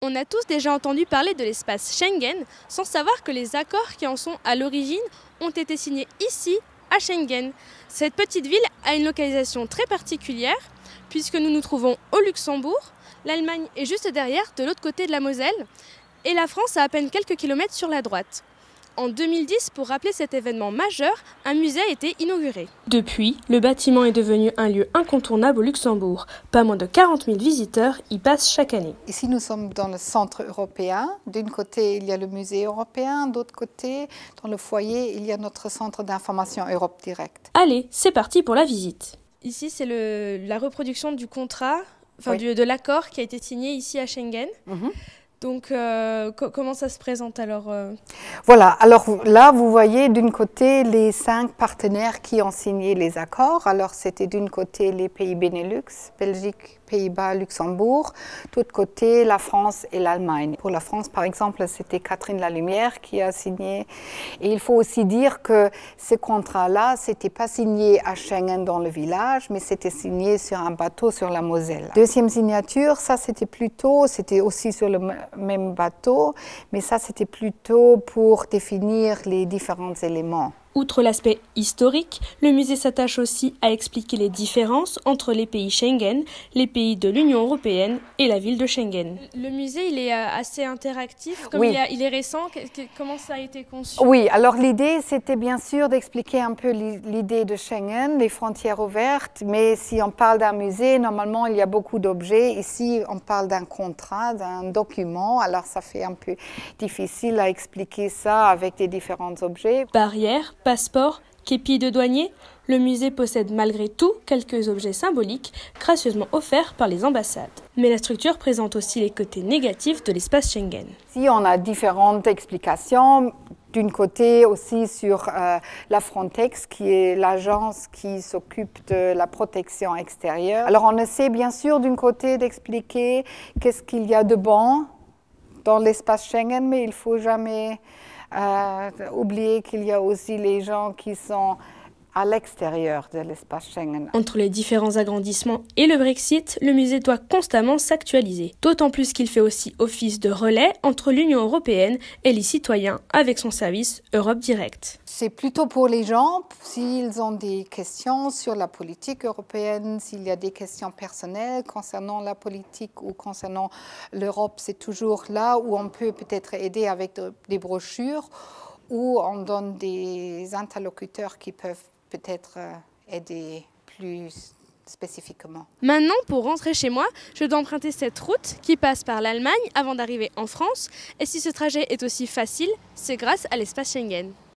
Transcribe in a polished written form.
On a tous déjà entendu parler de l'espace Schengen sans savoir que les accords qui en sont à l'origine ont été signés ici, à Schengen. Cette petite ville a une localisation très particulière puisque nous nous trouvons au Luxembourg, l'Allemagne est juste derrière, de l'autre côté de la Moselle, et la France a à peine quelques kilomètres sur la droite. En 2010, pour rappeler cet événement majeur, un musée a été inauguré. Depuis, le bâtiment est devenu un lieu incontournable au Luxembourg. Pas moins de 40 000 visiteurs y passent chaque année. Ici, nous sommes dans le centre européen. D'un côté, il y a le musée européen. D'autre côté, dans le foyer, il y a notre centre d'information Europe Direct. Allez, c'est parti pour la visite. Ici, c'est la reproduction du contrat, de l'accord qui a été signé ici à Schengen. Donc, comment ça se présente alors Voilà, alors là, vous voyez d'un côté les 5 partenaires qui ont signé les accords. Alors, c'était d'un côté les pays Benelux, Belgique, Pays-Bas, Luxembourg, de l'autre côté la France et l'Allemagne. Pour la France, par exemple, c'était Catherine Lalumière qui a signé. Et il faut aussi dire que ce contrat-là, c'était pas signé à Schengen dans le village, mais c'était signé sur un bateau sur la Moselle. Deuxième signature, ça c'était aussi sur le même bateau, mais ça c'était plutôt pour définir les différents éléments. Outre l'aspect historique, le musée s'attache aussi à expliquer les différences entre les pays Schengen, les pays de l'Union européenne et la ville de Schengen. Le musée, il est assez interactif, comme oui. il est récent, comment ça a été conçu? Oui, alors l'idée, c'était bien sûr d'expliquer un peu l'idée de Schengen, les frontières ouvertes, mais si on parle d'un musée, normalement, il y a beaucoup d'objets. Ici, on parle d'un contrat, d'un document, alors ça fait un peu difficile à expliquer ça avec des différents objets. Barrières, passeport, képi de douanier, le musée possède malgré tout quelques objets symboliques gracieusement offerts par les ambassades. Mais la structure présente aussi les côtés négatifs de l'espace Schengen. Si on a différentes explications, d'un côté aussi sur la Frontex, qui est l'agence qui s'occupe de la protection extérieure. Alors on essaie bien sûr d'un côté d'expliquer qu'est-ce qu'il y a de bon dans l'espace Schengen, mais il ne faut jamais oublier qu'il y a aussi les gens qui sont à l'extérieur de l'espace Schengen. Entre les différents agrandissements et le Brexit, le musée doit constamment s'actualiser. D'autant plus qu'il fait aussi office de relais entre l'Union européenne et les citoyens avec son service Europe Direct. C'est plutôt pour les gens, s'ils ont des questions sur la politique européenne, s'il y a des questions personnelles concernant la politique ou concernant l'Europe, c'est toujours là où on peut peut-être aider avec des brochures, où on donne des interlocuteurs qui peuvent peut-être aider plus spécifiquement. Maintenant, pour rentrer chez moi, je dois emprunter cette route qui passe par l'Allemagne avant d'arriver en France. Et si ce trajet est aussi facile, c'est grâce à l'espace Schengen.